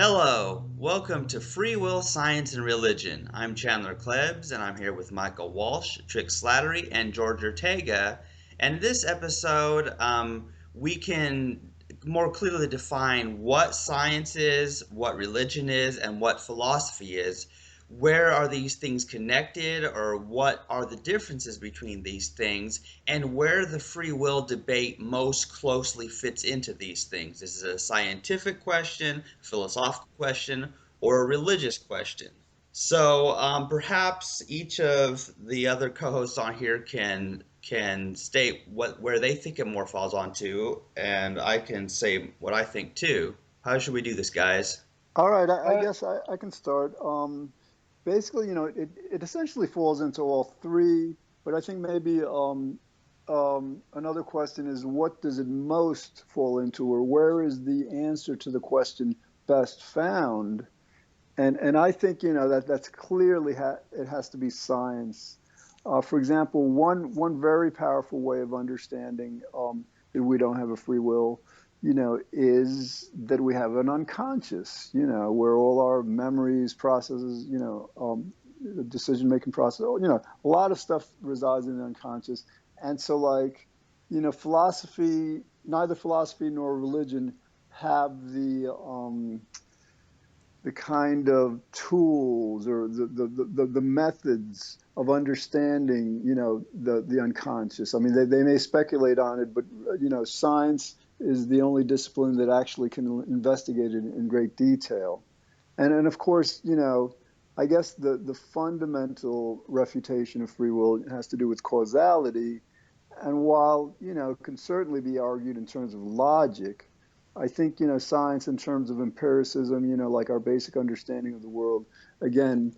Hello, welcome to Free Will, Science, and Religion. I'm Chandler Klebs, and I'm here with Michael Walsh, Trick Slattery, and George Ortega. And in this episode, we can more clearly define what science is, what religion is, and what philosophy is. Where are these things connected, or what are the differences between these things, and where the free will debate most closely fits into these things? This is a scientific question, philosophical question, or a religious question. So perhaps each of the other co-hosts on here can state where they think it more falls onto, and I can say what I think too. How should we do this, guys? All right, I guess I can start. Basically, it essentially falls into all three, but I think maybe another question is what does it most fall into, or where is the answer to the question best found? And I think that's clearly it has to be science. For example, one very powerful way of understanding that we don't have a free will, is that we have an unconscious, where all our memories, processes, the decision-making process, a lot of stuff resides in the unconscious. And so, like, philosophy, neither philosophy nor religion have the kind of tools or the methods of understanding, the unconscious. I mean, they may speculate on it, but, science is the only discipline that actually can investigate it in great detail. And of course, I guess the fundamental refutation of free will has to do with causality. And while, it can certainly be argued in terms of logic, I think, science in terms of empiricism, like our basic understanding of the world, again,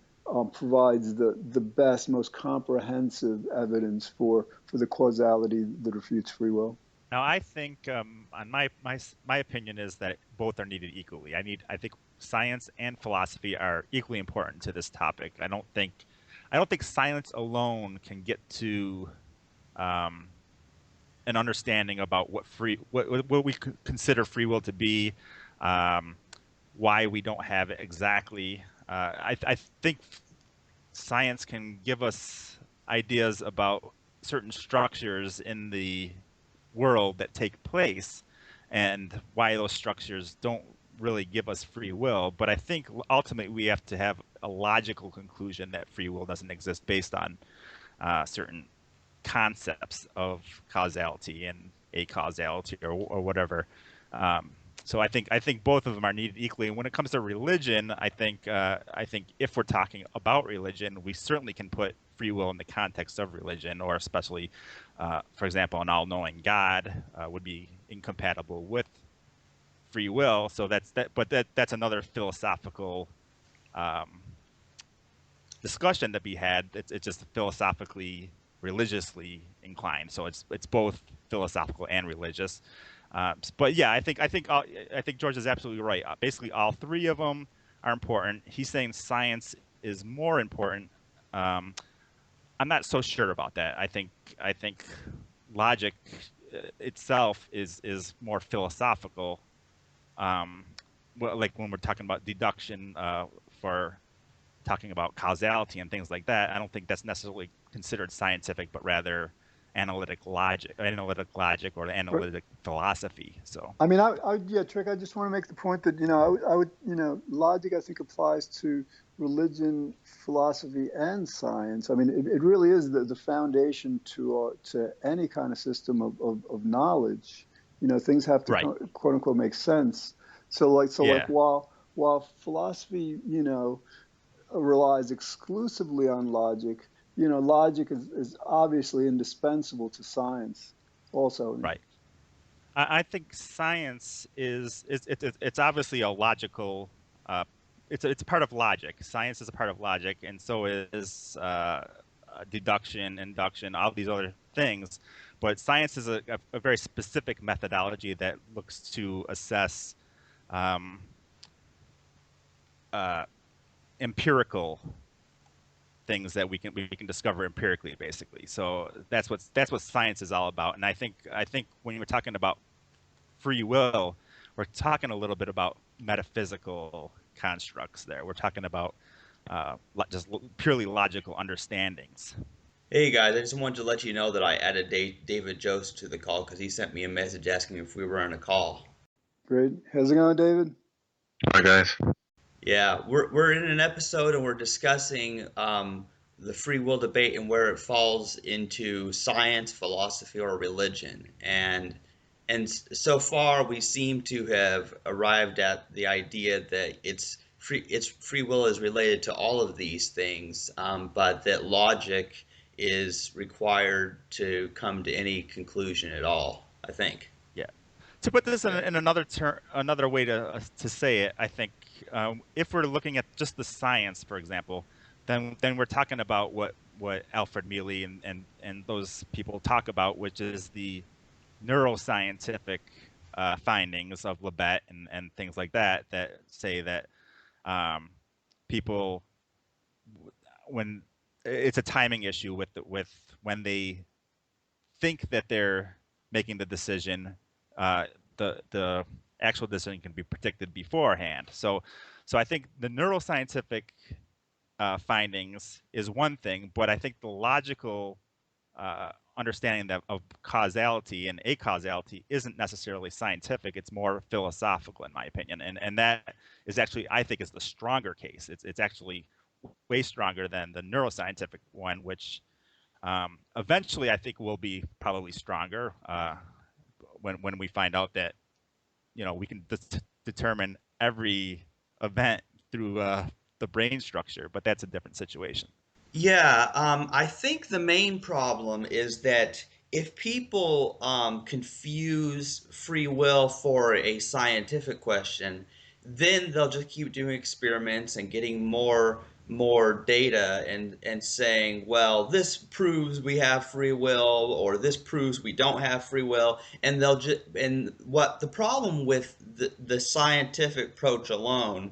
provides the best, most comprehensive evidence for the causality that refutes free will. Now, I think, on my opinion is that both are needed equally. I think science and philosophy are equally important to this topic. I don't think science alone can get to um, an understanding about what we consider free will to be, um, why we don't have it exactly. I think science can give us ideas about certain structures in the world that take place and why those structures don't really give us free will. But I think ultimately we have to have a logical conclusion that free will doesn't exist based on certain concepts of causality and acausality or whatever. Um, so I think both of them are needed equally. And when it comes to religion, I think if we're talking about religion, we certainly can put free will in the context of religion, or especially, for example, an all-knowing God would be incompatible with free will. So that's that. But that's another philosophical um, discussion that we had. It's just philosophically, religiously inclined. So it's both philosophical and religious. But yeah, I think George is absolutely right. Basically, all three of them are important. He's saying science is more important. Um, I'm not so sure about that. I think logic itself is more philosophical. Um, well, like when we're talking about deduction for talking about causality and things like that, I don't think that's necessarily considered scientific, but rather analytic or analytic philosophy. So I mean, yeah, Trick, I just want to make the point that, I would, logic, I think, applies to religion, philosophy, and science. I mean, it really is the foundation to any kind of system of knowledge. Things have to, right, quote unquote, make sense. So like yeah, while philosophy, relies exclusively on logic, logic is obviously indispensable to science also. right. I think science it's obviously a logical. It's a part of logic. Science is a part of logic, and so is deduction, induction, all these other things. But science is a very specific methodology that looks to assess um, uh, empirical things that we can discover empirically, basically. So that's what science is all about. And I think when we're talking about free will, we're talking a little bit about metaphysical constructs there. We're talking about just purely logical understandings. Hey guys, I just wanted to let you know that I added David Joseph to the call because he sent me a message asking if we were on a call. Great. How's it going, David? Hi guys. Yeah, we're in an episode and we're discussing the free will debate and where it falls into science, philosophy, or religion. And so far we seem to have arrived at the idea that its free will is related to all of these things, but that logic is required to come to any conclusion at all, I think. Yeah. To put this in another way to say it, I think if we're looking at just the science, for example, then we're talking about what Alfred Mealy and those people talk about, which is the neuroscientific findings of Labette and things like that that say that people, when it's a timing issue with when they think that they're making the decision, the actual decision can be predicted beforehand. So I think the neuroscientific findings is one thing, but I think the logical understanding of causality and acausality isn't necessarily scientific. It's more philosophical, in my opinion, and that is actually, I think, is the stronger case. It's actually way stronger than the neuroscientific one, which eventually I think will be probably stronger when we find out that we can determine every event through the brain structure, but that's a different situation. Yeah, I think the main problem is that if people confuse free will for a scientific question, then they'll just keep doing experiments and getting more data and saying, well, this proves we have free will, or this proves we don't have free will, and they'll just and what the problem with the scientific approach alone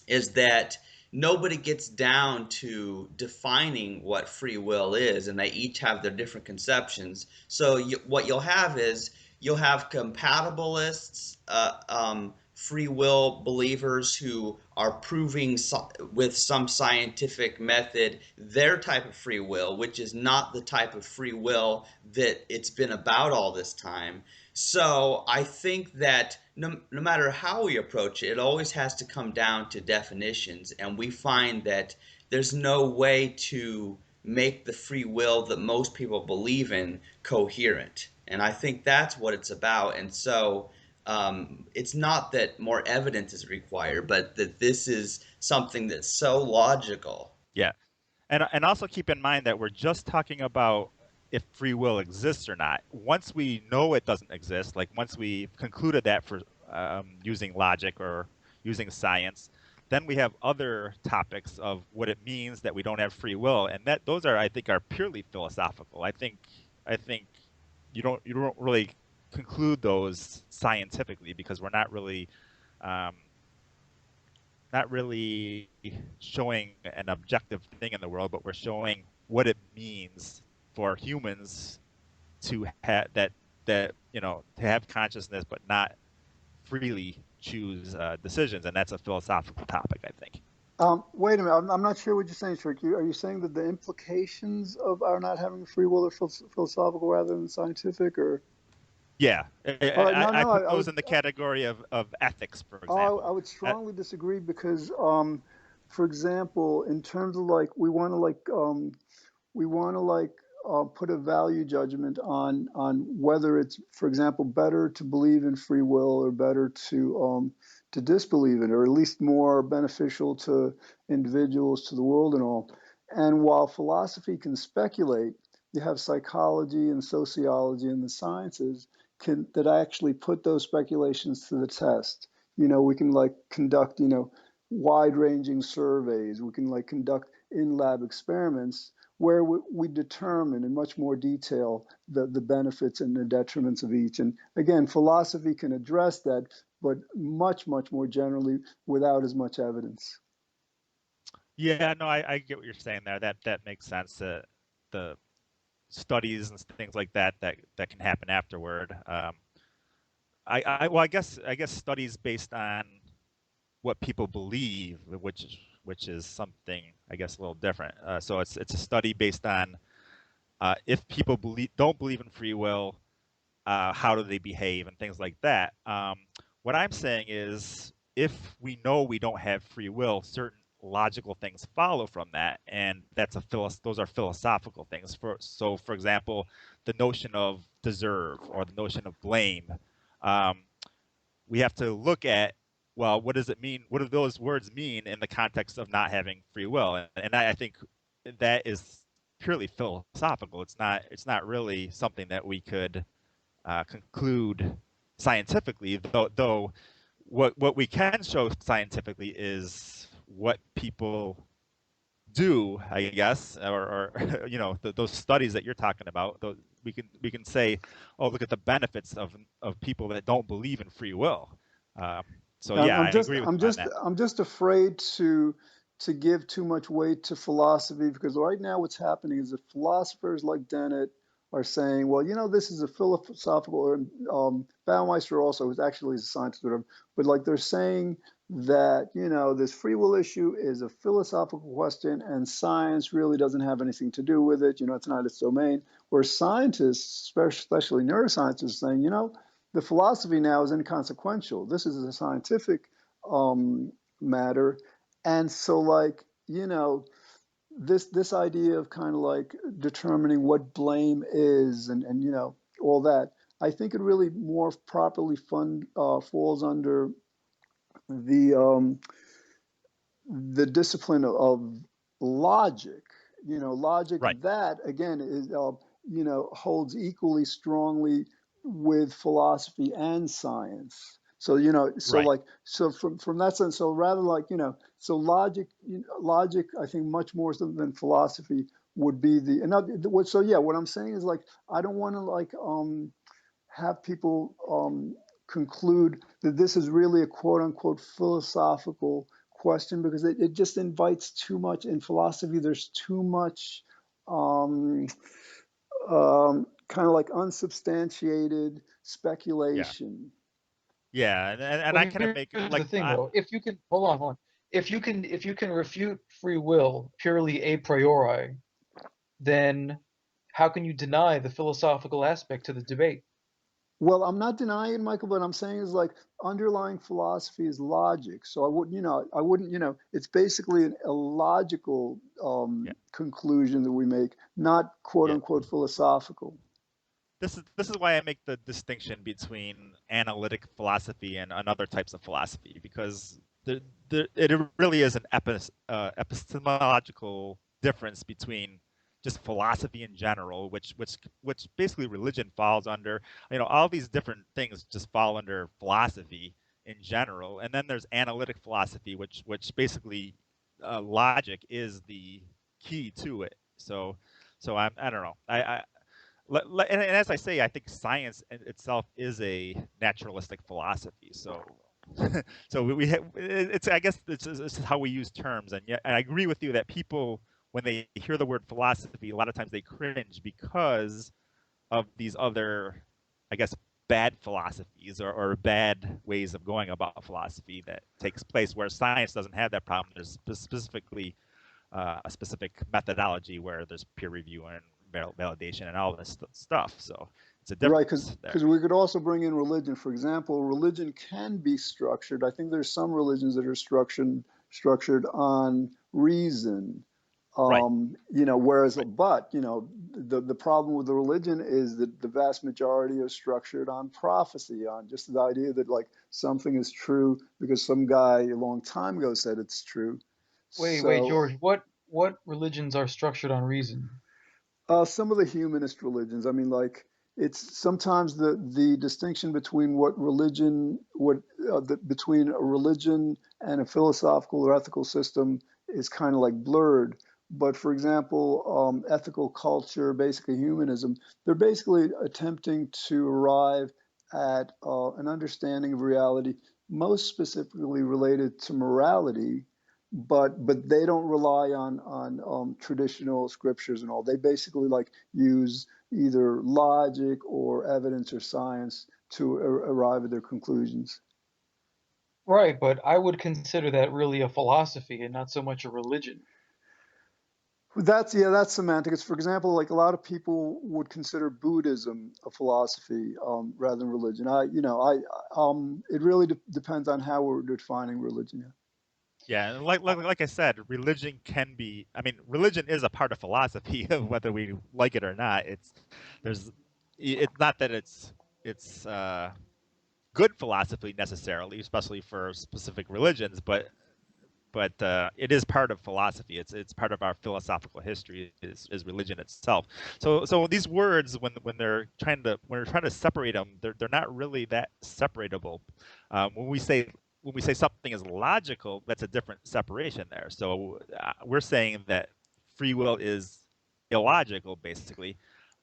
is that nobody gets down to defining what free will is, and they each have their different conceptions. So what you'll have is you'll have compatibilists, free will believers who are proving with some scientific method their type of free will, which is not the type of free will that it's been about all this time. So I think that no matter how we approach it, it always has to come down to definitions, and we find that there's no way to make the free will that most people believe in coherent. And I think that's what it's about. And so it's not that more evidence is required, but that this is something that's so logical. Yeah, and also keep in mind that we're just talking about if free will exists or not. Once we know it doesn't exist, like once we concluded that for using logic or using science, then we have other topics of what it means that we don't have free will, and that those are, I think, are purely philosophical. I think you don't really conclude those scientifically because we're um, not really showing an objective thing in the world, but we're showing what it means for humans to have to have consciousness, but not freely choose decisions, and that's a philosophical topic, I think. Wait a minute. I'm not sure what you're saying, Trick. Are you saying that the implications of our not having free will are philosophical rather than scientific, or? Yeah, All right, no, I no, put I those would, in the category of ethics, for I example. would Uh, strongly disagree because, for example, in terms of like, we want to put a value judgment on whether it's, for example, better to believe in free will or better to disbelieve it, or at least more beneficial to individuals, to the world, and all. And while philosophy can speculate, you have psychology and sociology and the sciences that actually put those speculations to the test. We can conduct wide-ranging surveys. We can conduct in-lab experiments where we determine in much more detail the benefits and the detriments of each. And again, philosophy can address that, but much, much more generally without as much evidence. yeah, no, I get what you're saying there. That makes sense. The studies and things like that can happen afterward. well, I guess studies based on what people believe, which is something I guess a little different. So it's a study based on if people don't believe in free will, how do they behave and things like that. What I'm saying is, if we know we don't have free will, certain logical things follow from that, and those are philosophical things. For example, the notion of deserve or the notion of blame. Um, we have to look at, well, what does it mean? What do those words mean in the context of not having free will? And I think that is purely philosophical. It's not really something that we could conclude scientifically, though what we can show scientifically is what people do, I guess, or those studies that you're talking about. We can say, oh, look at the benefits of people that don't believe in free will. Um, so I'm, yeah, I'm I just agree with I'm you on just that. I'm just afraid to give too much weight to philosophy, because right now what's happening is that philosophers like Dennett are saying, well, this is a philosophical, or Baumeister also, who's actually a scientist, or whatever, but like they're saying that this free will issue is a philosophical question and science really doesn't have anything to do with it. It's not its domain. Where scientists, especially neuroscientists, are saying, the philosophy now is inconsequential. This is a scientific matter. And so, like, this idea of kind of like determining what blame is, and all that, I think it really more properly falls under the discipline of logic. Logic Right, that again is holds equally strongly with philosophy and science. So right. from that sense, so rather like so logic, I think much more so than philosophy would be the what. So yeah, what I'm saying is, like, I don't want to like have people conclude that this is really a quote unquote philosophical question, because it just invites too much. In philosophy, there's too much um, kind of like unsubstantiated Yeah, speculation. yeah, and Well, I kind of make here's like the thing, though. If you can hold on. If you can refute free will purely a priori, then how can you deny the philosophical aspect to the debate? Well, I'm not denying, Michael, but I'm saying is like underlying philosophy is logic. So I wouldn't, it's basically an illogical yeah, conclusion that we make, not quote yeah. unquote philosophical. This is why I make the distinction between analytic philosophy and other types of philosophy, because it really is an epistemological difference between just philosophy in general, which basically religion falls under. All these different things just fall under philosophy in general, and then there's analytic philosophy, which basically logic is the key to it. So I don't know. And as I say, I think science itself is a naturalistic philosophy. So it's, I guess this is how we use terms, and yet and I agree with you that people, when they hear the word philosophy, a lot of times they cringe because of these other, I guess, bad philosophies or bad ways of going about philosophy that takes place, where science doesn't have that problem. There's specifically a specific methodology where there's peer review and validation and all this stuff. So it's a Right, difference there. because we could also bring in religion. For example, religion can be structured. I think there's some religions that are structured on reason. Right. Whereas, Right. but the problem with the religion is that the vast majority are structured on prophecy, on just the idea that like something is true because some guy a long time ago said it's true. Wait, So George. What religions are structured on reason? some of the humanist religions, I mean, like, it's sometimes the distinction between between a religion and a philosophical or ethical system is kind of like blurred. But for example, ethical culture, basically humanism, they're basically attempting to arrive at an understanding of reality, most specifically related to morality, but they don't rely on traditional scriptures and all. They basically like use either logic or evidence or science to arrive at their conclusions. Right, but I would consider that really a philosophy and not so much a religion. That's semantics. For example, like a lot of people would consider Buddhism a philosophy rather than religion. It really depends on how we're defining religion. Yeah, and like I said, religion can be. I mean, religion is a part of philosophy, whether we like it or not. It's not that it's good philosophy necessarily, especially for specific religions, but it is part of philosophy. It's part of our philosophical history is religion itself. So these words when we're trying to separate them, they're not really that separatable. When we say something is logical, that's a different separation there. So we're saying that free will is illogical, basically.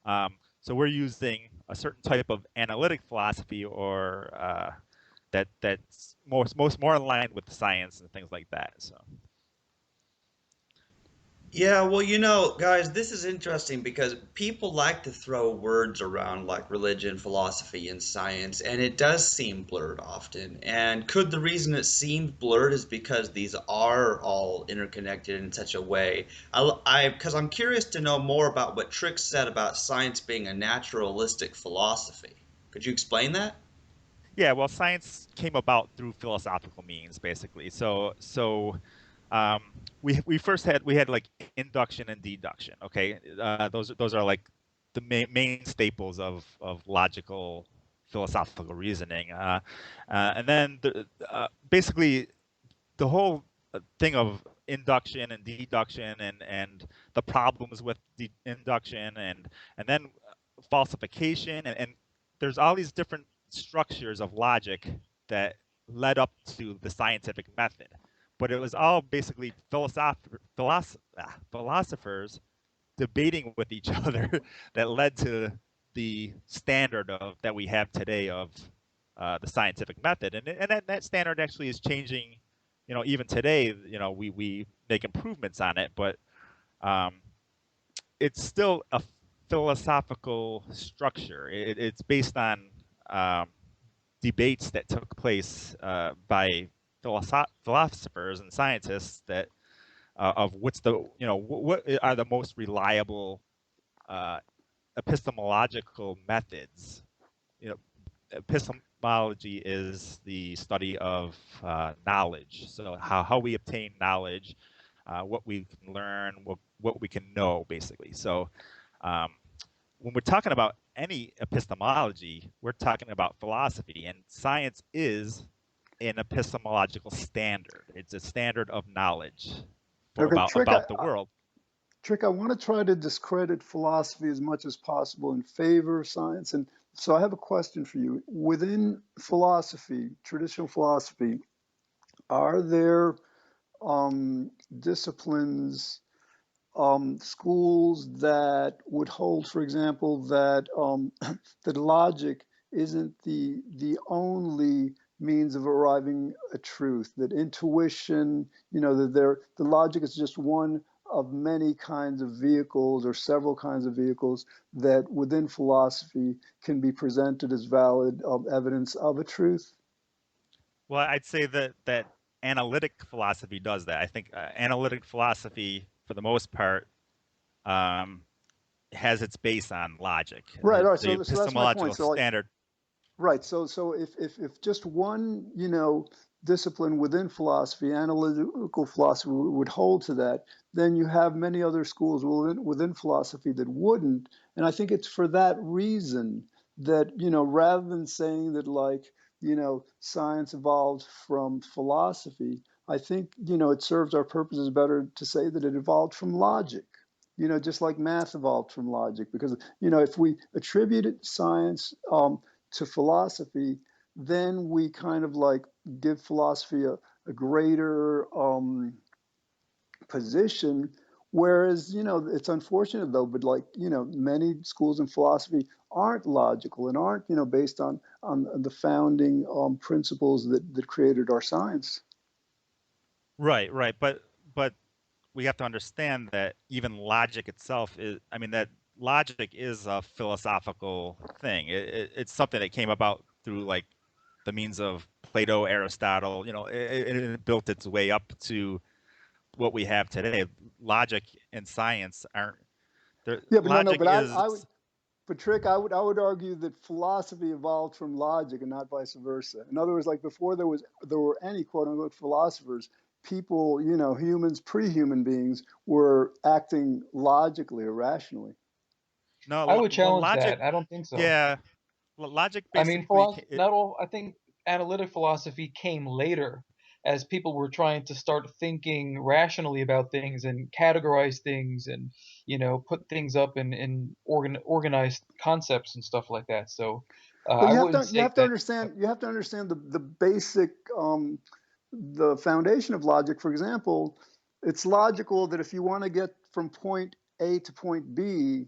So we're using a certain type of analytic philosophy or that's more aligned with science and things like that. So Yeah, well, guys, this is interesting because people like to throw words around like religion, philosophy, and science, and it does seem blurred often. And could the reason it seemed blurred is because these are all interconnected in such a way? Because I'm curious to know more about what Trick said about science being a naturalistic philosophy. Could you explain that? yeah, well, science came about through philosophical means, basically. Um, we had like induction and deduction. Okay, those are like the main staples of logical philosophical reasoning. And then basically the whole thing of induction and deduction and the problems with the induction and then falsification and there's all these different structures of logic that led up to the scientific method, but it was all basically philosophers debating with each other that led to the standard of that we have today of the scientific method, and that standard actually is changing. Even today, we make improvements on it, but um, it's still a philosophical structure. It's based on um, debates that took place by philosophers and scientists that of what's the what are the most reliable uh, epistemological methods. You know, Epistemology is the study of knowledge. So how we obtain knowledge, what we can learn, what we can know, basically. So um, when we're talking about any epistemology, we're talking about philosophy, and science is an epistemological standard. It's a standard of knowledge for Okay, about the world. Trick, I want to try to discredit philosophy as much as possible in favor of science. And so I have a question for you. Within philosophy, traditional philosophy, are there disciplines, schools that would hold, for example, that that logic isn't the only means of arriving at truth, that intuition, the logic is just one of many kinds of vehicles or several kinds of vehicles that within philosophy can be presented as valid evidence of a truth? Well, I'd say that analytic philosophy does that. I think analytic philosophy, for the most part, um, has its base on logic, Right, all right. the So that's my point. epistemological So like, standard. right. So if just one, discipline within philosophy, analytical philosophy would hold to that, then you have many other schools within philosophy that wouldn't. And I think it's for that reason that, rather than saying that like, science evolved from philosophy, I think, it serves our purposes better to say that it evolved from logic. Just like math evolved from logic, because if we attributed science to philosophy, then we kind of like give philosophy a greater position. Whereas, it's unfortunate though, but like, many schools in philosophy aren't logical and aren't, based on the founding principles that created our science. Right. But we have to understand that even logic itself is. I mean, that logic is a philosophical thing. It's something that came about through like the means of Plato, Aristotle. It built its way up to what we have today. Logic and science aren't. Yeah, but no, Logic but I would, is. but Trick, I would argue that philosophy evolved from logic and not vice versa. In other words, like before there were any quote unquote philosophers, people, humans, pre-human beings were acting logically or rationally. I No, would well, challenge logic. that. I don't think so. Yeah, logic I mean, basically. not all. I think analytic philosophy came later, as people were trying to start thinking rationally about things and categorize things, and put things up in organized concepts and stuff like that. So, Well, I wouldn't you say have to that. understand the basic the foundation of logic. For example, it's logical that if you want to get from point A to point B,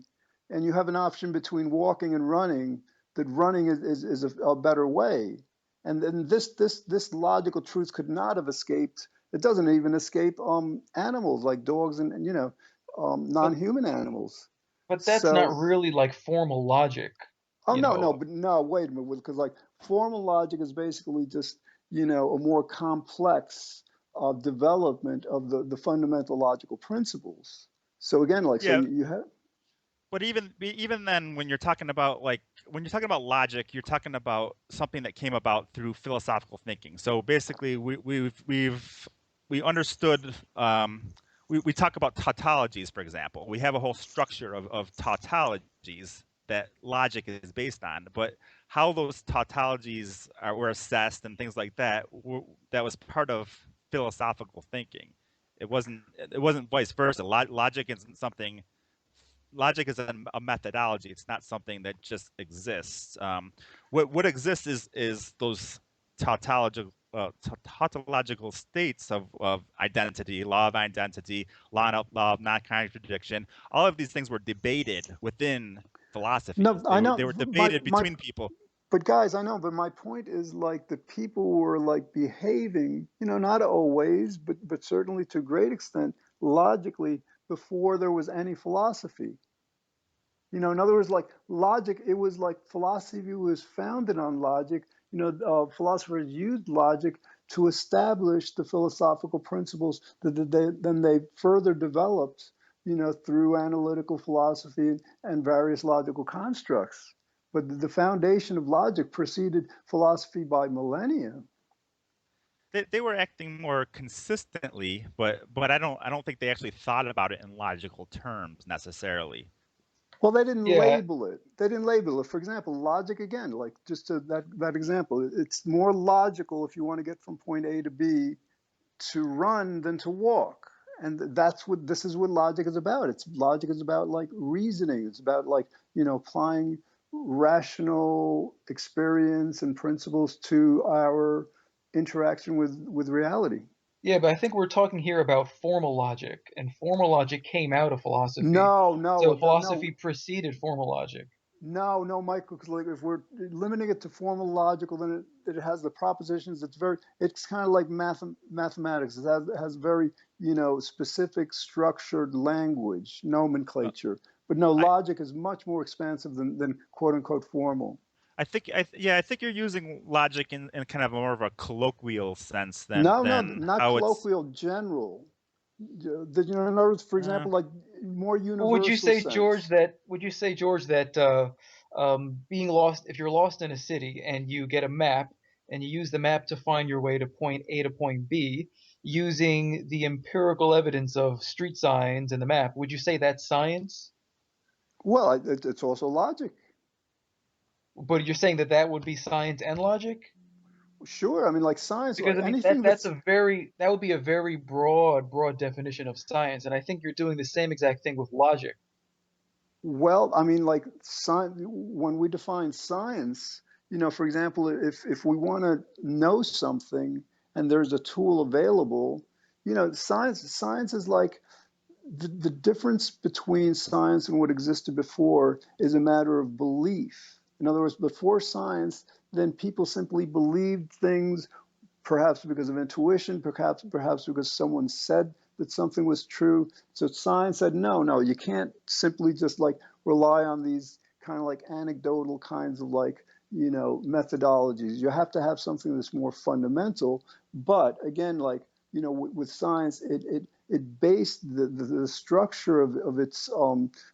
and you have an option between walking and running, that running is a better way. And then this logical truth could not have escaped. It doesn't even escape animals like dogs and But non-human animals. but that's not So really like formal logic, oh you no, know. no, but no, wait a minute, because like formal logic is basically just a more complex development of the fundamental logical principles. So again, like so Yeah, you have but even then, when you're talking about logic, you're talking about something that came about through philosophical thinking. So basically, we understood. We talk about tautologies, for example. We have a whole structure of tautologies that logic is based on, but how those tautologies were assessed and things like that, that was part of philosophical thinking. It wasn't vice versa. Logic isn't something. Logic is a methodology. It's not something that just exists. What exists is those tautological states of identity, law of identity, law of non-contradiction. All of these things were debated within no, philosophies. I They know were my debated my between people. but guys, I know, but my point is like the people were like behaving, not always, but certainly to a great extent, logically before there was any philosophy. In other words, like logic, it was like philosophy was founded on logic. Philosophers used logic to establish the philosophical principles then they further developed, through analytical philosophy and various logical constructs. But the foundation of logic preceded philosophy by millennia. They were acting more consistently, but I don't think they actually thought about it in logical terms necessarily. Well, they didn't Yeah, label it. They didn't label it. For example, logic again, like just to that example, it's more logical if you want to get from point A to B to run than to walk. And this is what logic is about. Logic is about like reasoning. It's about like, applying rational experience and principles to our interaction with reality. yeah, but I think we're talking here about formal logic, and formal logic came out of philosophy. No, no, So no. philosophy preceded formal logic. No, no, Michael, because like if we're limiting it to formal logical, then it has the propositions. It's kind of like mathematics. It has very, specific structured language, Uh, nomenclature. But no, I, logic is much more expansive than quote unquote formal. yeah, I think you're using logic in kind of more of a colloquial sense than No, no, than not how it's. colloquial, general. In other words, for Uh, example, like more Well, universal sense. Would you say, George, that being lost, if you're lost in a city and you get a map and you use the map to find your way to point A to point B, using the empirical evidence of street signs and the map, would you say that's science? Well, it's also logic. But you're saying that that would be science and logic? Sure, I mean, like science, Because like I mean anything that's that would be a very broad definition of science, and I think you're doing the same exact thing with logic. well, I mean, like science, when we define science, for example, if we want to know something and there's a tool available, science is like the difference between science and what existed before is a matter of belief. In other words, before science, then people simply believed things perhaps because of intuition, perhaps because someone said that something was true. So science said, no, no, you can't simply just like rely on these kind of like anecdotal kinds of like, methodologies. You have to have something that's more fundamental. But again, like, with science, it based the structure of its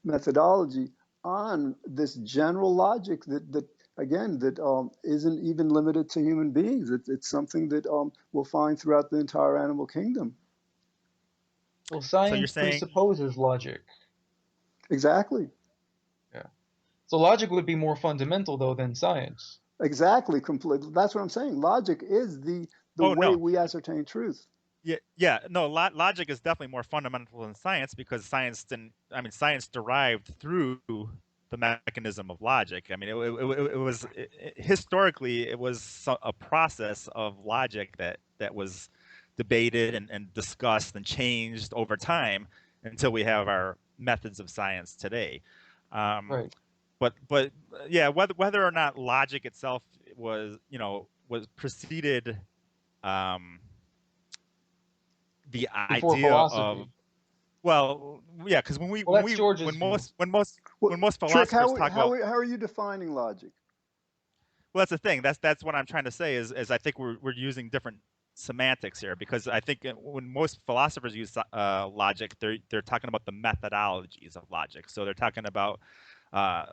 methodology on this general logic that again, that isn't even limited to human beings. It's something that we'll find throughout the entire animal kingdom. Well, So you're science saying, presupposes logic. Exactly. Yeah. So logic would be more fundamental though than science. Exactly. Completely. That's what I'm saying. Logic is the oh way no, we ascertain truth. yeah, no, logic is definitely more fundamental than science because science derived through the mechanism of logic. I mean, it was historically it was a process of logic that was debated and discussed and changed over time until we have our methods of science today. Um, Right. but yeah, whether or not logic itself was preceded. Um, the Before idea of, philosophy. well, yeah, because Well, that's George's view. Well, when most Trick, philosophers talk about, how are you defining logic? well, that's the thing, that's what I'm trying to say is I think we're using different semantics here, because I think when most philosophers use logic, they're talking about the methodologies of logic. So they're talking about, uh,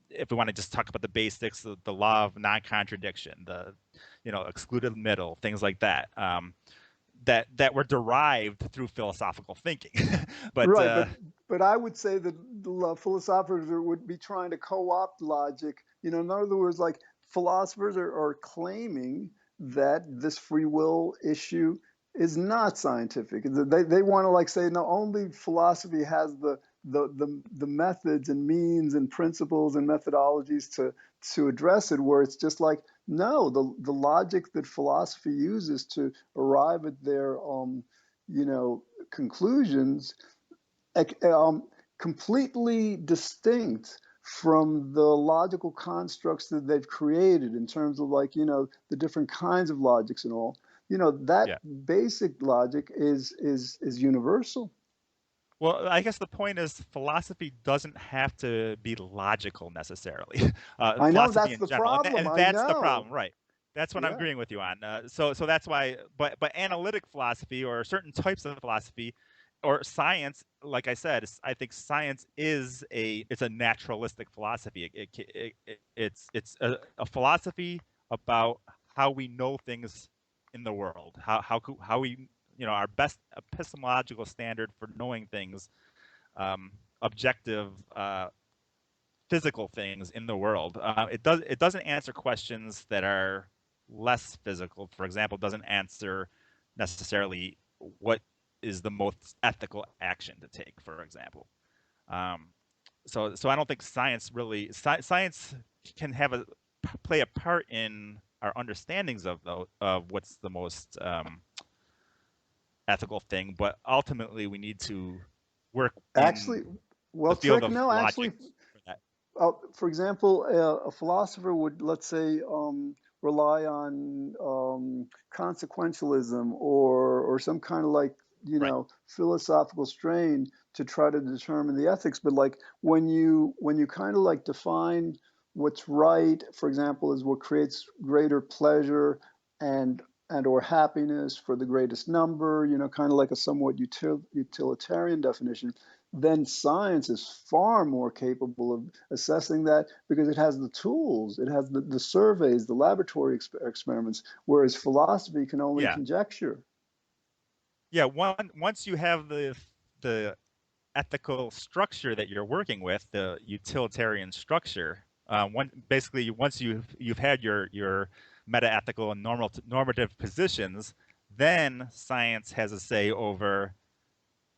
if we want to just talk about the basics, the law of non-contradiction, the excluded middle, things like that. That were derived through philosophical thinking. but Right, but I would say that the philosophers would be trying to co-opt logic. In other words, like, philosophers are claiming that this free will issue is not scientific. They want to, like, say, no, only philosophy has the methods and means and principles and methodologies to address it. Where it's just like, no, the logic that philosophy uses to arrive at their conclusions, completely distinct from the logical constructs that they've created in terms of, like, the different kinds of logics and all. That yeah, basic logic is universal. well, I guess the point is philosophy doesn't have to be logical necessarily. I know Philosophy that's in the general, problem. and I that's the know. problem, right? That's what I'm Yeah. agreeing with you on. So that's why, but analytic philosophy or certain types of philosophy or science, like I said, I think science it's a naturalistic philosophy. It's a philosophy about how we know things in the world, how we, our best epistemological standard for knowing things, objective, physical things in the world. It doesn't answer questions that are less physical. For example, it doesn't answer necessarily what is the most ethical action to take, for example. Um, so I don't think science really, science can play a part in our understandings of what's the most ethical thing, but ultimately we need to work Actually, in the well, field Trick, of no, logic actually, for that. for example, a philosopher would, let's say, rely on consequentialism or some kind of, like, Right. philosophical strain to try to determine the ethics. But, like, when you kind of, like, define what's right, for example, is what creates greater pleasure and or happiness for the greatest number, kind of like a somewhat utilitarian definition, then science is far more capable of assessing that because it has the tools, it has the surveys, the laboratory experiments, whereas philosophy can only Yeah. conjecture. Yeah. Once you have the ethical structure that you're working with, the utilitarian structure, basically once you've had your meta ethical and normative positions, then science has a say over,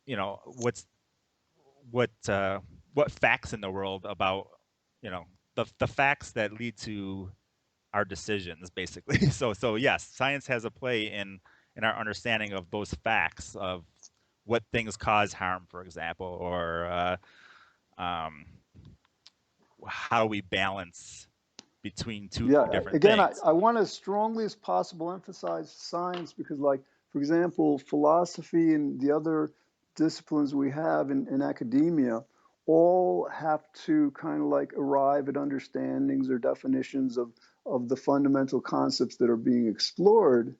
you know, what what facts in the world about, the facts that lead to our decisions, basically. So yes, science has a play in our understanding of those facts of what things cause harm, for example, or um, how we balance between two Yeah, different again, things. I want to as strongly as possible emphasize science because, like, for example, philosophy and the other disciplines we have in academia all have to kind of, like, arrive at understandings or definitions of the fundamental concepts that are being explored.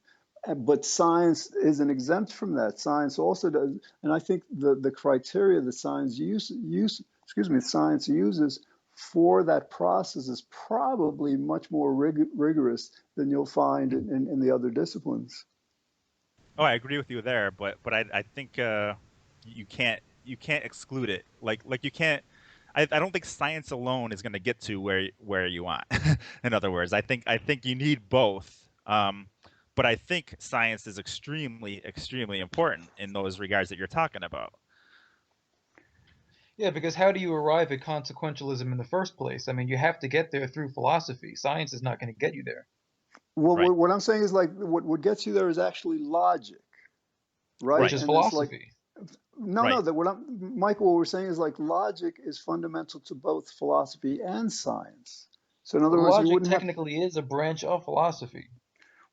But science isn't exempt from that. Science also does, and I think the criteria that science uses for that process is probably much more rigorous than you'll find in the other disciplines. Oh, I agree with you there, but I think you can't exclude it. Like you can't. I don't think science alone is going to get to where you want. In other words, I think you need both. But I think science is extremely important in those regards that you're talking about. Yeah, because how do you arrive at consequentialism in the first place? I mean, you have to get there through philosophy. Science is not going to get you there. Well, Right. what I'm saying is like what gets you there is actually logic, right? Which is And it's like philosophy. no, Right. that Michael, what we're saying is like logic is fundamental to both philosophy and science. So in other words, you Logic wouldn't have. technically is a branch of philosophy.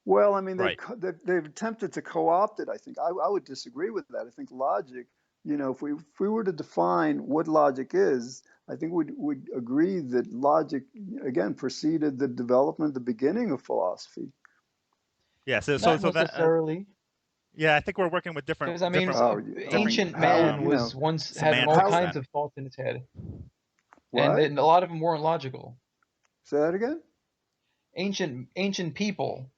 Well, I mean, Right. they've attempted to co-opt it. I think I would disagree with that. I think logic, if we were to define what logic is, I think we'd agree that logic again preceded the development, the beginning of philosophy. Yeah. Not So that necessarily, yeah, I think we're working with because I mean, Oh, ancient how man was once having all semantics how kinds then. of thoughts in his head, and what? then a lot of them weren't logical. Say that again? Ancient people,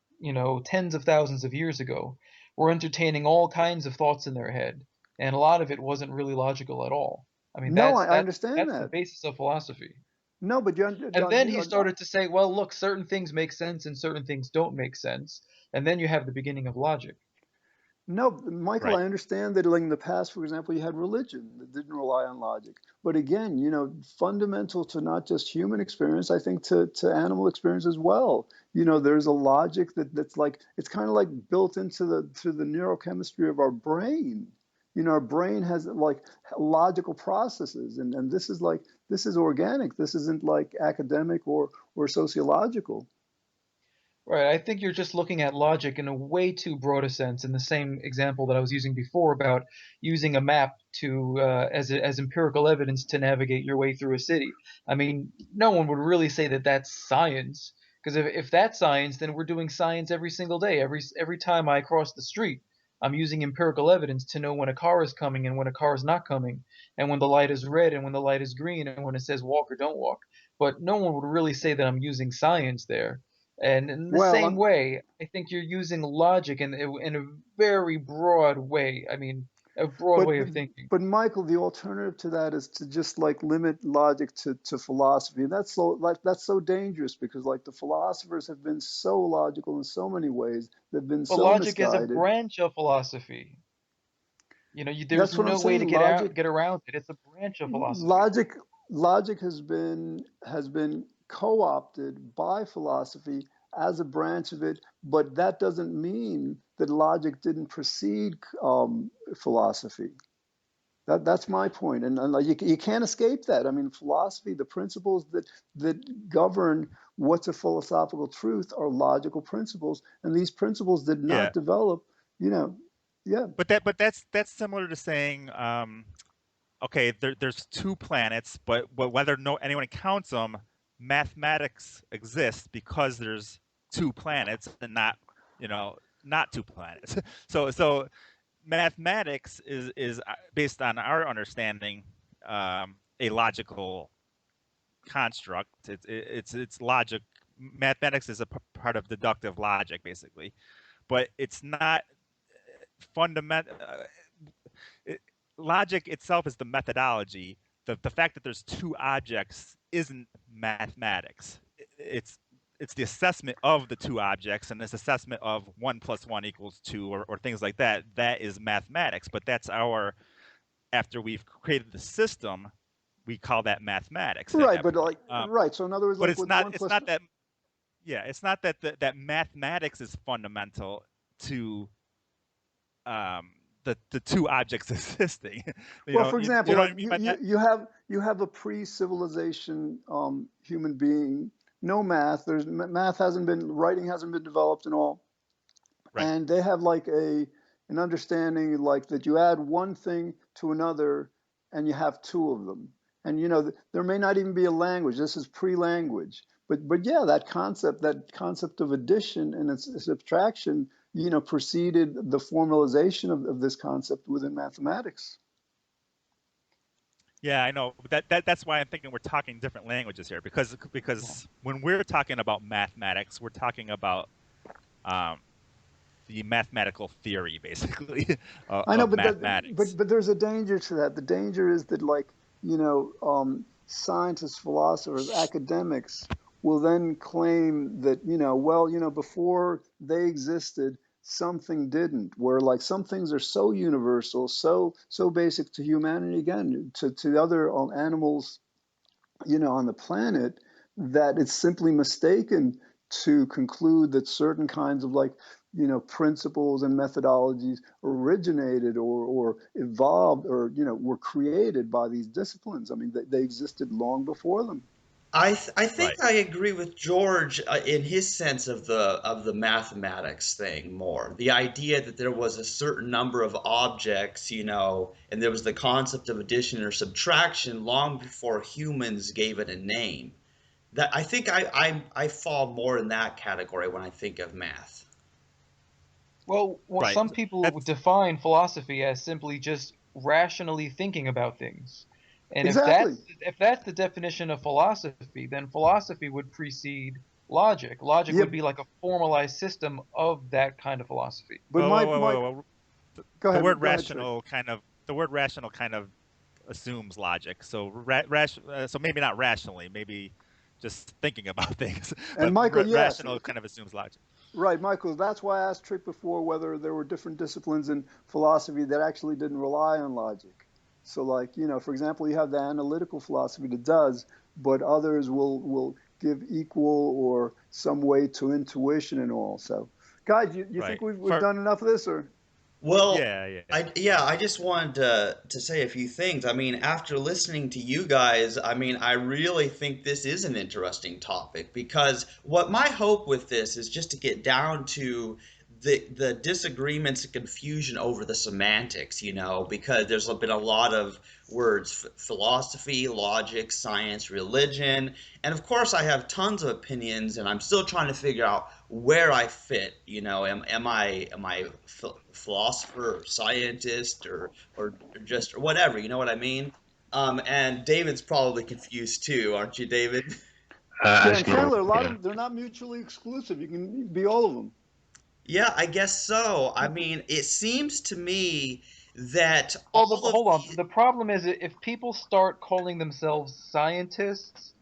tens of thousands of years ago, were entertaining all kinds of thoughts in their head, and a lot of it wasn't really logical at all. I mean, No, that's I that's understand that's the that. basis of philosophy. No, but And then he started to say, well, look, certain things make sense and certain things don't make sense, and then you have the beginning of logic. no, Michael, Right. I understand that like in the past, for example, you had religion that didn't rely on logic. But again, fundamental to not just human experience, I think to animal experience as well. There's a logic that's like it's kind of like built into the neurochemistry of our brain. Our brain has like logical processes, and this is organic. This isn't like academic or sociological. Right, I think you're just looking at logic in a way too broad a sense in the same example that I was using before about using a map to as empirical evidence to navigate your way through a city. I mean, no one would really say that that's science, because if that's science, then we're doing science every single day. Every time I cross the street, I'm using empirical evidence to know when a car is coming and when a car is not coming, and when the light is red and when the light is green, and when it says walk or don't walk. But no one would really say that I'm using science there. And in the Well, same way, I think you're using logic in a very broad way. I mean, a broad But way of thinking. but Michael, the alternative to that is to just like limit logic to philosophy. And that's so dangerous because like the philosophers have been so logical in so many ways. They've been But so logic is a misguided. branch of philosophy. There's That's what I'm no way to saying. Logic get around it. It's a branch of philosophy. logic logic has been co-opted by philosophy as a branch of it, but that doesn't mean that logic didn't precede philosophy. That's my point, and like, you can't escape that. I mean, philosophy, the principles that govern what's a philosophical truth are logical principles, and these principles did Yeah. not develop. You know, yeah, But that's similar to saying, okay, there's two planets, but whether anyone counts them, mathematics exists because there's two planets and not two planets. So mathematics is based on our understanding, a logical construct. It's logic. Mathematics is a part of deductive logic, basically, but it's not fundamental. Logic itself is the methodology. The fact that there's two objects isn't mathematics. It's the assessment of the two objects and this assessment of 1 + 1 = 2 or things like that. That is mathematics. But that's after we've created the system, we call that mathematics at right. that But point. like, right. So in other words, But like it's with not one it's plus, not that yeah, it's not that that mathematics is fundamental to the two objects existing. well, for You example, know what like I mean by that? you have a pre-civilization human being, no math. Math hasn't been writing hasn't been developed and all, Right. and they have like an understanding like that you add one thing to another and you have two of them, and there may not even be a language. This is pre-language, but yeah, that concept of addition and its subtraction, preceded the formalization of this concept within mathematics. Yeah, I know. That's why I'm thinking we're talking different languages here, because when we're talking about mathematics, we're talking about um, the mathematical theory, basically, I know, of but mathematics. but there's a danger to that. The danger is that, like, scientists, philosophers, academics will then claim that, well, before they existed, something didn't. Where, like, some things are so universal, so basic to humanity, again, to the other animals, on the planet, that it's simply mistaken to conclude that certain kinds of, like, principles and methodologies originated or evolved or, were created by these disciplines. I mean, they existed long before them. I think Right. I agree with George in his sense of the mathematics thing more. The idea that there was a certain number of objects, and there was the concept of addition or subtraction long before humans gave it a name. That I think I fall more in that category when I think of math. Well, Right. some people That's define philosophy as simply just rationally thinking about things. And Exactly. if that's the definition of philosophy, then philosophy would precede logic. Logic would Yep. be like a formalized system of that kind of philosophy. But my whoa. go The ahead, word go ahead, Trick. rational kind of assumes logic. So so maybe not rationally, maybe just thinking about things, And but Michael, yes. rational kind of assumes logic. Right, Michael. That's why I asked Trick before whether there were different disciplines in philosophy that actually didn't rely on logic. So, like, for example, you have the analytical philosophy that does, but others will give equal or some weight to intuition and all. So, guys, you think Right. we've done enough of this, or? Well, Yeah. I just wanted to say a few things. I mean, after listening to you guys, I mean, I really think this is an interesting topic because what my hope with this is just to get down to the disagreements and confusion over the semantics, because there's been a lot of words, philosophy, logic, science, religion, and of course I have tons of opinions and I'm still trying to figure out where I fit. Am I philosopher or scientist or just or whatever? You know what I mean? And David's probably confused too, aren't you, David? Yeah, As and normal, Chandler, a lot yeah. of they're not mutually exclusive. You can be all of them. Yeah, I guess so. I mean, it seems to me that Well, all of hold on. the The problem is that if people start calling themselves scientists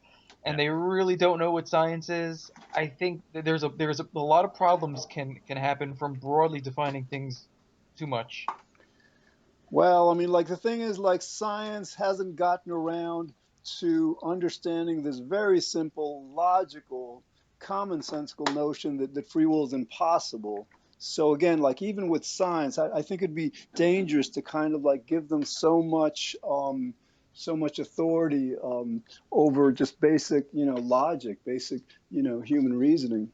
and Yeah. they really don't know what science is, I think that there's a lot of problems can happen from broadly defining things too much. Well, I mean, like, the thing is, like, science hasn't gotten around to understanding this very simple, logical, commonsensical notion that free will is impossible. So again, like, even with science, I think it'd be dangerous to kind of, like, give them so much authority over just basic, logic, basic, human reasoning.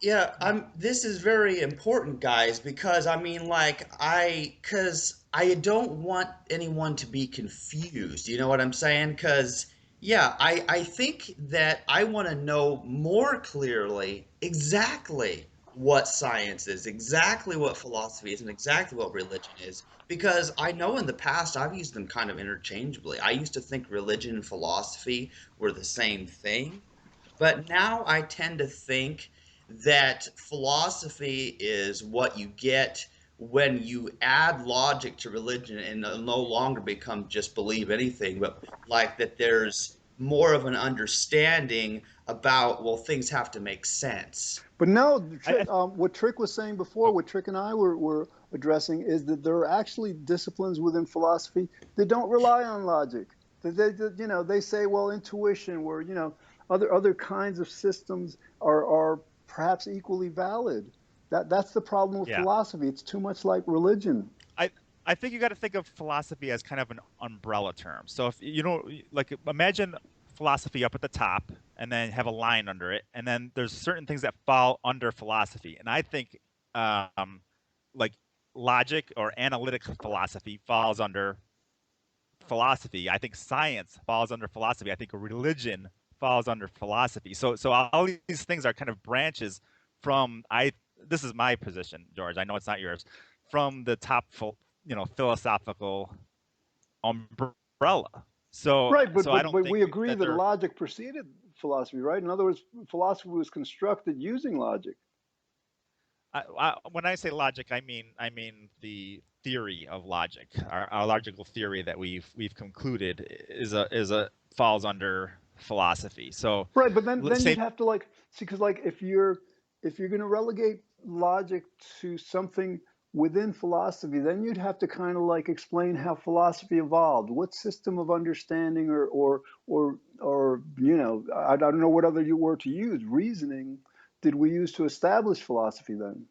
Yeah, this is very important, guys, because I mean, like, cause I don't want anyone to be confused. You know what I'm saying? Cause yeah, I think that I want to know more clearly exactly what science is, exactly what philosophy is, and exactly what religion is. Because I know in the past I've used them kind of interchangeably. I used to think religion and philosophy were the same thing, but now I tend to think that philosophy is what you get when you add logic to religion and it'll no longer become just believe anything, but like that there's more of an understanding about, well, things have to make sense. But no, I what Trick was saying before, oh, what Trick and I were addressing, is that there are actually disciplines within philosophy that don't rely on logic. They say, well, intuition, where, other kinds of systems are perhaps equally valid. That's the problem with yeah. philosophy. It's too much like religion. I I think you got to think of philosophy as kind of an umbrella term. So if like imagine philosophy up at the top and then have a line under it, and then there's certain things that fall under philosophy. And I think like logic or analytic philosophy falls under philosophy. I think science falls under philosophy. I think religion falls under philosophy. So all these things are kind of branches from this is my position, George. I know it's not yours. From the top, philosophical umbrella. So Right, so I don't but think we agree that that they're. logic preceded philosophy, right? In other words, philosophy was constructed using logic. When I say logic, I mean the theory of logic. Our logical theory that we've concluded is a falls under philosophy. So Right, but then let's you'd say. have to like see, because like if you're going to relegate logic to something within philosophy, then you'd have to kind of like explain how philosophy evolved. What system of understanding or I don't know what other word to use. Reasoning did we use to establish philosophy then?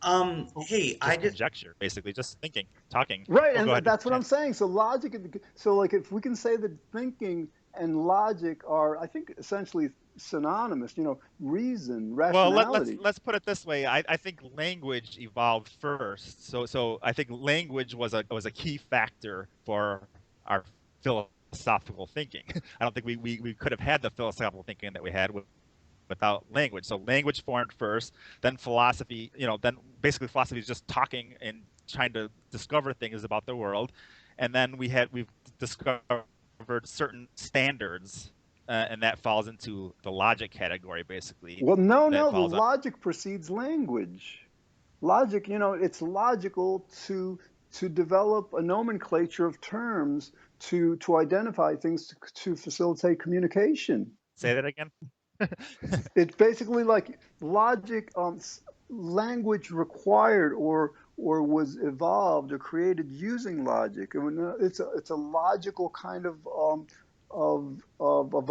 Hey, I Just just conjecture, basically, just thinking, talking. Right, Oh, and go ahead, that's what I'm saying. So logic, so like if we can say that thinking and logic are, I think, essentially synonymous. Reason, Well, let's rationality. let's put it this way. I think language evolved first. So I think language was a key factor for our philosophical thinking. I don't think we could have had the philosophical thinking that we had without language. So language formed first, then philosophy. Then basically philosophy is just talking and trying to discover things about the world, and then we've discovered certain standards, and that falls into the logic category, basically. Well, no, That the falls on. logic precedes language. Logic, it's logical to develop a nomenclature of terms to identify things to facilitate communication. Say that again. It's basically like logic, language required or was evolved or created using logic. I mean, it's a logical kind of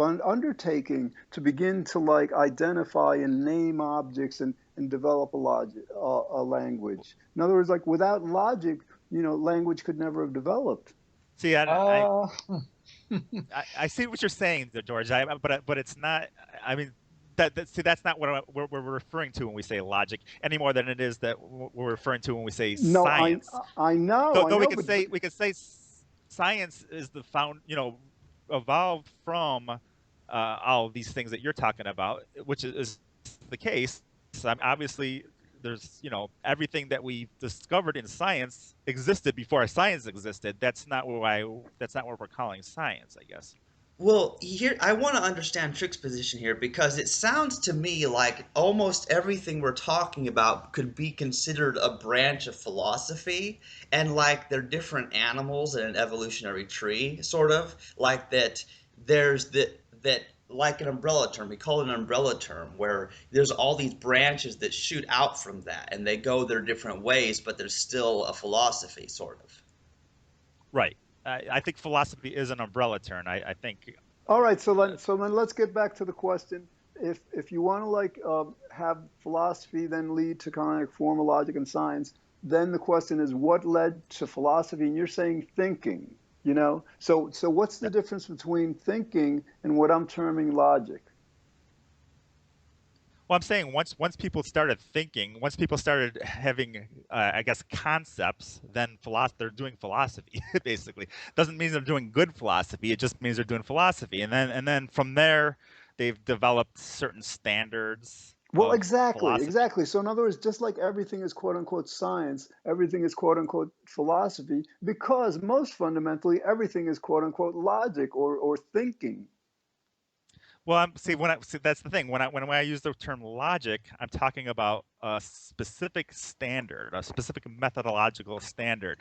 an undertaking to begin to like identify and name objects and develop a language. In other words, like without logic, language could never have developed. See, Uh, I see what you're saying, there, George. But it's not. I mean, see, that's not what we're referring to when we say logic, any more than it is that we're referring to when we say No, I science. I know, I Though we know, could but say science is evolved from all of these things that you're talking about, which is the case. Obviously, there's everything that we discovered in science existed before science existed. That's not what we're calling science, I guess. Well, here I want to understand Trick's position here because it sounds to me like almost everything we're talking about could be considered a branch of philosophy, and like they're different animals in an evolutionary tree, sort of like that. There's that like an umbrella term. We call it an umbrella term where there's all these branches that shoot out from that, and they go their different ways, but there's still a philosophy, sort of. Right. I think philosophy is an umbrella term. I think. all right. So then let's get back to the question. If you want to like have philosophy then lead to kind of like formal logic and science, then the question is what led to philosophy? And you're saying thinking. So what's the Yep. difference between thinking and what I'm terming logic? Well, I'm saying once people started thinking, once people started having, I guess, concepts, then they're doing philosophy. Basically, doesn't mean they're doing good philosophy. It just means they're doing philosophy, and then from there, they've developed certain standards Well, of exactly, philosophy. exactly. So, in other words, just like everything is quote unquote science, everything is quote unquote philosophy, because most fundamentally, everything is quote unquote logic or thinking. Well, see that's the thing. When I use the term logic, I'm talking about a specific standard, a specific methodological standard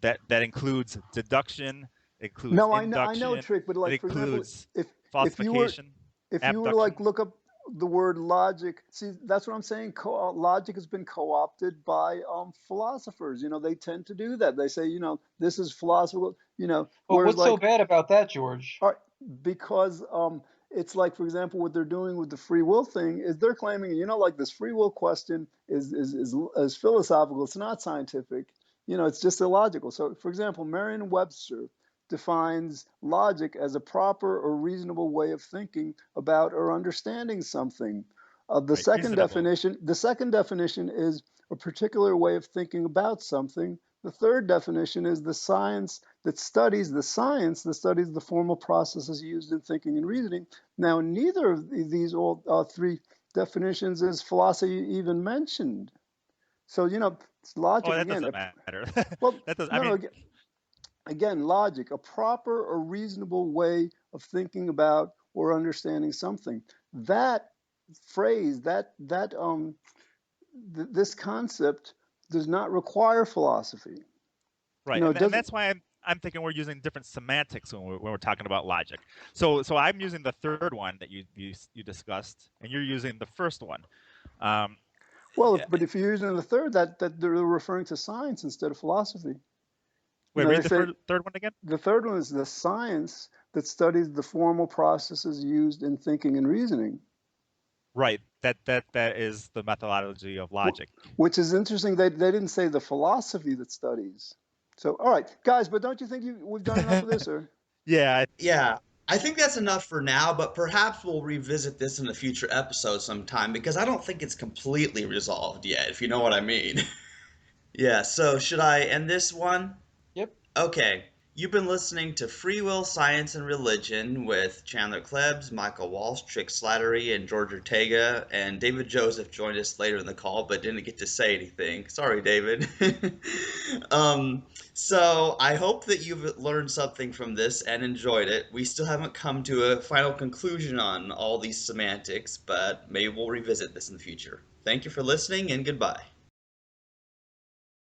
that includes deduction, includes No, I know, induction, Trick, but it like for example, includes if if you were falsification, if you were to like abduction. look up the word logic, see, that's what I'm saying. Logic has been co-opted by philosophers. They tend to do that. They say, this is philosophical. but Whereas what's so like, bad about that, George? all right, because it's like, for example, what they're doing with the free will thing is they're claiming, like this free will question is philosophical. It's not scientific. It's just illogical. So, for example, Merriam-Webster defines logic as a proper or reasonable way of thinking about or understanding something. The Right, second reasonable. definition, the second definition is a particular way of thinking about something The third definition is the science that studies the formal processes used in thinking and reasoning. Now, neither of these all three definitions is philosophy even mentioned. So, it's Oh, logic that again. doesn't matter. Well, That does. I no, mean, again, logic, a proper or reasonable way of thinking about or understanding something. That phrase, this concept does not require philosophy. right, It and doesn't. that's why I'm thinking we're using different semantics when we're talking about logic. So I'm using the third one that you discussed, and you're using the first one. Um, Well, yeah, but if you're using the third, that they're referring to science instead of philosophy. wait, They read the say third one again. the third one is the science that studies the formal processes used in thinking and reasoning, Right, that is the methodology of logic. which is interesting. They didn't say the philosophy that studies. So, all right, guys, but don't you think we've done enough of this, or? Yeah, Yeah, I think that's enough for now, but perhaps we'll revisit this in a future episode sometime because I don't think it's completely resolved yet, if you know what I mean. Yeah, so should I end this one? Yep. Okay, you've been listening to Free Will, Science, and Religion with Chandler Klebs, Michael Walsh, Trick Slattery, and George Ortega, and David Joseph joined us later in the call but didn't get to say anything. Sorry, David. um, so I hope that you've learned something from this and enjoyed it. We still haven't come to a final conclusion on all these semantics, but maybe we'll revisit this in the future. Thank you for listening and goodbye.